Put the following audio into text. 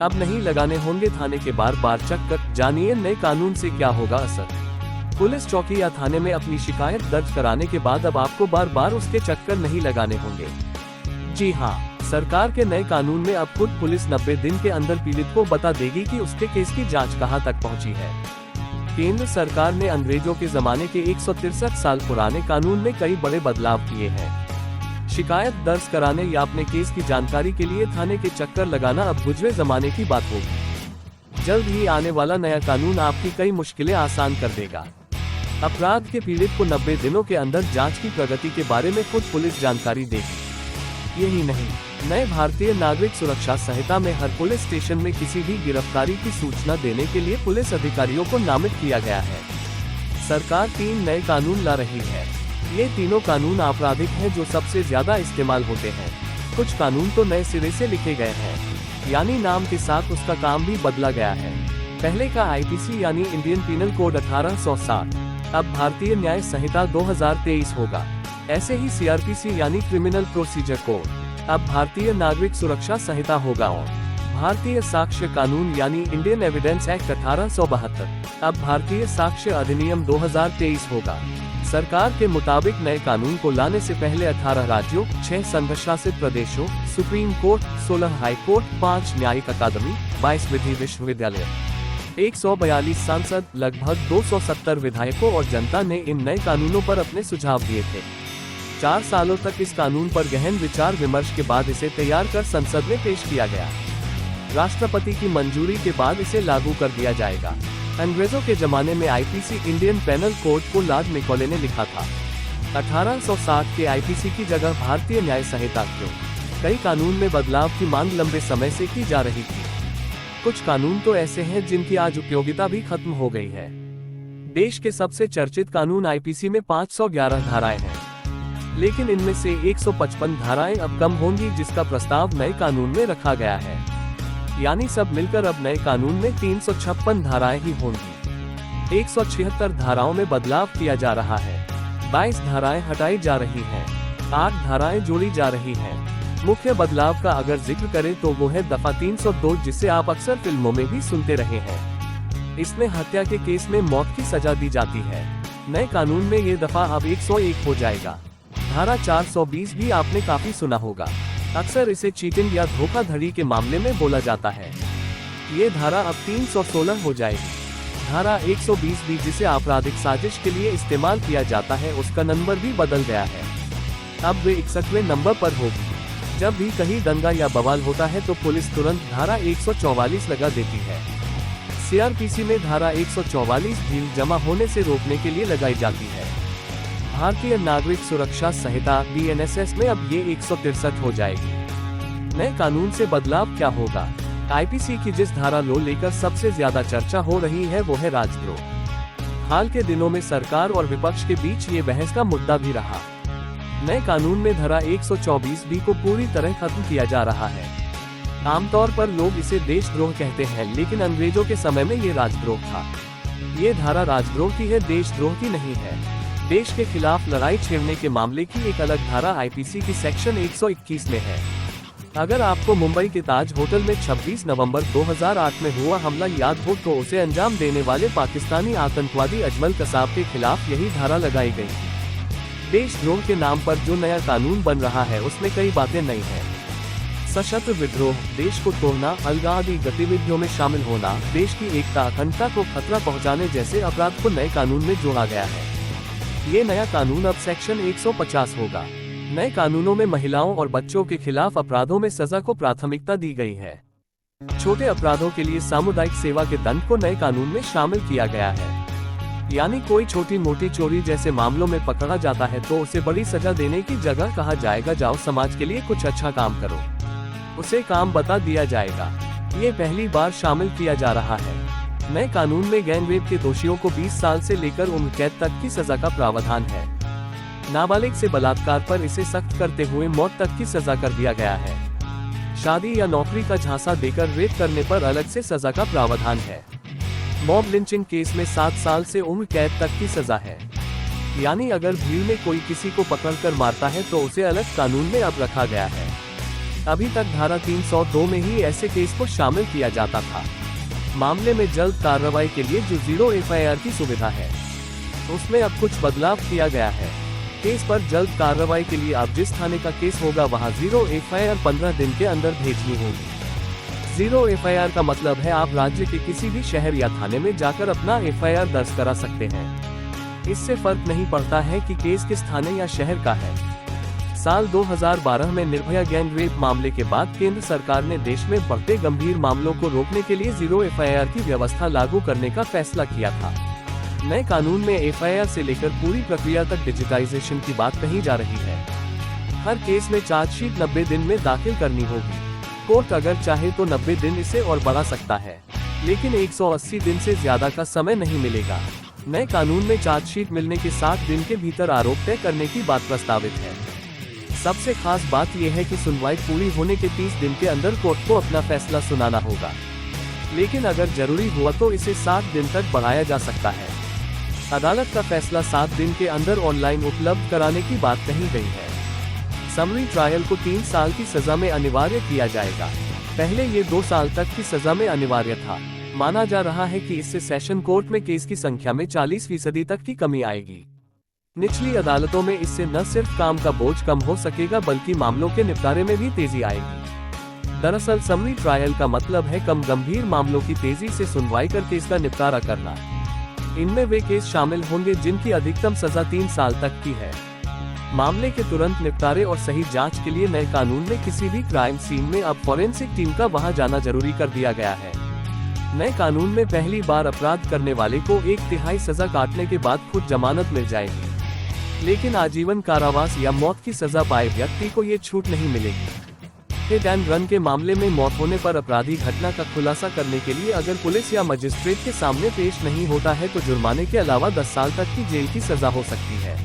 अब नहीं लगाने होंगे थाने के बार बार चक्कर, जानिए नए कानून से क्या होगा असर। पुलिस चौकी या थाने में अपनी शिकायत दर्ज कराने के बाद अब आपको बार बार उसके चक्कर नहीं लगाने होंगे। जी हाँ, सरकार के नए कानून में अब खुद पुलिस 90 दिन के अंदर पीड़ित को बता देगी कि उसके केस की जांच कहां तक पहुंची है। केंद्र सरकार ने अंग्रेजों के जमाने के 163 साल पुराने कानून में कई बड़े बदलाव किए हैं। शिकायत दर्ज कराने या अपने केस की जानकारी के लिए थाने के चक्कर लगाना अब गुजरे जमाने की बात होगी। जल्द ही आने वाला नया कानून आपकी कई मुश्किलें आसान कर देगा। अपराध के पीड़ित को 90 दिनों के अंदर जांच की प्रगति के बारे में खुद पुलिस जानकारी देगी। यही नहीं, नए भारतीय नागरिक सुरक्षा संहिता में हर पुलिस स्टेशन में किसी भी गिरफ्तारी की सूचना देने के लिए पुलिस अधिकारियों को नामित किया गया है। सरकार 3 नए कानून ला रही है। ये तीनों कानून आपराधिक हैं जो सबसे ज्यादा इस्तेमाल होते हैं। कुछ कानून तो नए सिरे से लिखे गए हैं, यानी नाम के साथ उसका काम भी बदला गया है। पहले का आईपीसी यानी इंडियन पीनल कोड 1860 अब भारतीय न्याय संहिता 2023 होगा। ऐसे ही सीआरपीसी यानी क्रिमिनल प्रोसीजर कोड अब भारतीय नागरिक सुरक्षा संहिता होगा और भारतीय साक्ष्य कानून यानी इंडियन एविडेंस एक्ट 1872 अब भारतीय साक्ष्य अधिनियम 2023 होगा। सरकार के मुताबिक नए कानून को लाने से पहले 18 राज्यों, 6 संघ शासित प्रदेशों, सुप्रीम कोर्ट, 16 हाई कोर्ट, 5 न्यायिक अकादमी, 22 विधि विश्वविद्यालय, 142 सांसद, लगभग 270 विधायकों और जनता ने इन नए कानूनों पर अपने सुझाव दिए थे। 4 सालों तक इस कानून पर गहन विचार विमर्श के बाद इसे तैयार कर संसद में पेश किया गया। राष्ट्रपति की मंजूरी के बाद इसे लागू कर दिया जाएगा। अंग्रेजों के जमाने में आईपीसी इंडियन पेनल कोड को लॉर्ड मैकॉले ने लिखा था। 1860 के आईपीसी की जगह भारतीय न्याय संहिता क्यों? कई कानून में बदलाव की मांग लंबे समय से की जा रही थी। कुछ कानून तो ऐसे हैं जिनकी आज उपयोगिता भी खत्म हो गई है। देश के सबसे चर्चित कानून आईपीसी में 511 धाराएं हैं, लेकिन इनमें से 155 धाराएं अब कम होंगी, जिसका प्रस्ताव नए कानून में रखा गया है। यानी सब मिलकर अब नए कानून में 356 धाराएं ही होंगी। 176 धाराओं में बदलाव किया जा रहा है। 22 धाराएं हटाई जा रही हैं, 8 धाराएं जोड़ी जा रही हैं। मुख्य बदलाव का अगर जिक्र करें तो वो है दफा 302, जिसे आप अक्सर फिल्मों में भी सुनते रहे हैं। इसमें हत्या के केस में मौत की सजा दी जाती है। नए कानून में ये दफा अब 101 हो जाएगा। धारा 420 भी आपने काफी सुना होगा। अक्सर इसे चीटिंग या धोखाधड़ी के मामले में बोला जाता है। ये धारा अब 316 हो जाएगी। धारा 120 भी, जिसे आपराधिक साजिश के लिए इस्तेमाल किया जाता है, उसका नंबर भी बदल गया है। अब वे 61वें नंबर पर होगी। जब भी कहीं दंगा या बवाल होता है तो पुलिस तुरंत धारा 144 लगा देती है। सीआरपीसी में धारा 144 भीड़ जमा होने से रोकने के लिए लगाई जाती है। भारतीय नागरिक सुरक्षा संहिता बीएनएसएस में अब ये 163 हो जाएगी। नए कानून से बदलाव क्या होगा? आईपीसी की जिस धारा लो लेकर सबसे ज्यादा चर्चा हो रही है वो है राजद्रोह। हाल के दिनों में सरकार और विपक्ष के बीच ये बहस का मुद्दा भी रहा। नए कानून में धारा 124 बी को पूरी तरह खत्म किया जा रहा है। आमतौर पर लोग इसे देशद्रोह कहते हैं, लेकिन अंग्रेजों के समय में ये राजद्रोह था। ये धारा राजद्रोह की है, देशद्रोह की नहीं है। देश के खिलाफ लड़ाई छेड़ने के मामले की एक अलग धारा आईपीसी की सेक्शन 121 में है। अगर आपको मुंबई के ताज होटल में 26 नवंबर 2008 में हुआ हमला याद हो तो उसे अंजाम देने वाले पाकिस्तानी आतंकवादी अजमल कसाब के खिलाफ यही धारा लगाई गई। देशद्रोह के नाम पर जो नया कानून बन रहा है उसमें कई बातें नई हैं। सशस्त्र विद्रोह, देश को तोड़ना, अलगाववादी गतिविधियों में शामिल होना, देश की एकता अखंडता को खतरा पहुंचाने जैसे अपराध को नए कानून में जोड़ा गया है। ये नया कानून अब सेक्शन 150 होगा। नए कानूनों में महिलाओं और बच्चों के खिलाफ अपराधों में सजा को प्राथमिकता दी गई है। छोटे अपराधों के लिए सामुदायिक सेवा के दंड को नए कानून में शामिल किया गया है। यानी कोई छोटी मोटी चोरी जैसे मामलों में पकड़ा जाता है तो उसे बड़ी सजा देने की जगह कहा जाएगा, जाओ समाज के लिए कुछ अच्छा काम करो। उसे काम बता दिया जाएगा। ये पहली बार शामिल किया जा रहा है। नए कानून में गैंगरेप के दोषियों को 20 साल से लेकर उम्र कैद तक की सजा का प्रावधान है। नाबालिग से बलात्कार पर इसे सख्त करते हुए मौत तक की सजा कर दिया गया है। शादी या नौकरी का झांसा देकर रेप करने पर अलग से सजा का प्रावधान है। मॉब लिंचिंग केस में 7 साल से उम्र कैद तक की सजा है। यानी अगर भीड़ में कोई किसी को पकड़कर मारता है तो उसे अलग कानून में अब रखा गया है। अभी तक धारा 302 में ही ऐसे केस को शामिल किया जाता था। मामले में जल्द कार्रवाई के लिए जो जीरो एफआईआर की सुविधा है, उसमें अब कुछ बदलाव किया गया है। केस पर जल्द कार्रवाई के लिए अब जिस थाने का केस होगा वहां जीरो एफआईआर 15 दिन के अंदर भेजनी होगी। जीरो एफआईआर का मतलब है आप राज्य के किसी भी शहर या थाने में जाकर अपना एफआईआर दर्ज करा सकते हैं। इससे फर्क नहीं पड़ता है कि केस किस थाने या शहर का है। साल 2012 में निर्भया गैंग रेप मामले के बाद केंद्र सरकार ने देश में बढ़ते गंभीर मामलों को रोकने के लिए जीरो एफआईआर की व्यवस्था लागू करने का फैसला किया था। नए कानून में एफआईआर से लेकर पूरी प्रक्रिया तक डिजिटाइजेशन की बात कही जा रही है। हर केस में चार्जशीट 90 दिन में दाखिल करनी होगी। कोर्ट अगर चाहे तो 90 दिन इसे और बढ़ा सकता है, लेकिन 180 दिन से ज्यादा का समय नहीं मिलेगा। नए कानून में चार्जशीट मिलने के 7 दिन के भीतर आरोप तय करने की बात प्रस्तावित है। सबसे खास बात यह है कि सुनवाई पूरी होने के 30 दिन के अंदर कोर्ट को अपना फैसला सुनाना होगा, लेकिन अगर जरूरी हुआ तो इसे 7 दिन तक बढ़ाया जा सकता है। अदालत का फैसला 7 दिन के अंदर ऑनलाइन उपलब्ध कराने की बात कही गई है। समरी ट्रायल को 3 साल की सजा में अनिवार्य किया जाएगा। पहले ये 2 साल तक की सजा में अनिवार्य था। माना जा रहा है कि इससे सेशन कोर्ट में केस की संख्या में 40% तक की कमी आएगी। निचली अदालतों में इससे न सिर्फ काम का बोझ कम हो सकेगा बल्कि मामलों के निपटारे में भी तेजी आएगी। दरअसल समरी ट्रायल का मतलब है कम गंभीर मामलों की तेजी से सुनवाई करके इसका निपटारा करना। इनमें वे केस शामिल होंगे जिनकी अधिकतम सजा 3 साल तक की है। मामले के तुरंत निपटारे और सही जांच के लिए नए कानून में किसी भी क्राइम सीन में अब फॉरेंसिक टीम का वहां जाना जरूरी कर दिया गया है। नए कानून में पहली बार अपराध करने वाले को 1/3 सजा काटने के बाद खुद जमानत मिल जाएगी, लेकिन आजीवन कारावास या मौत की सजा पाए व्यक्ति को ये छूट नहीं मिलेगी। हिट एंड रन के मामले में मौत होने पर अपराधी घटना का खुलासा करने के लिए अगर पुलिस या मजिस्ट्रेट के सामने पेश नहीं होता है तो जुर्माने के अलावा 10 साल तक की जेल की सजा हो सकती है।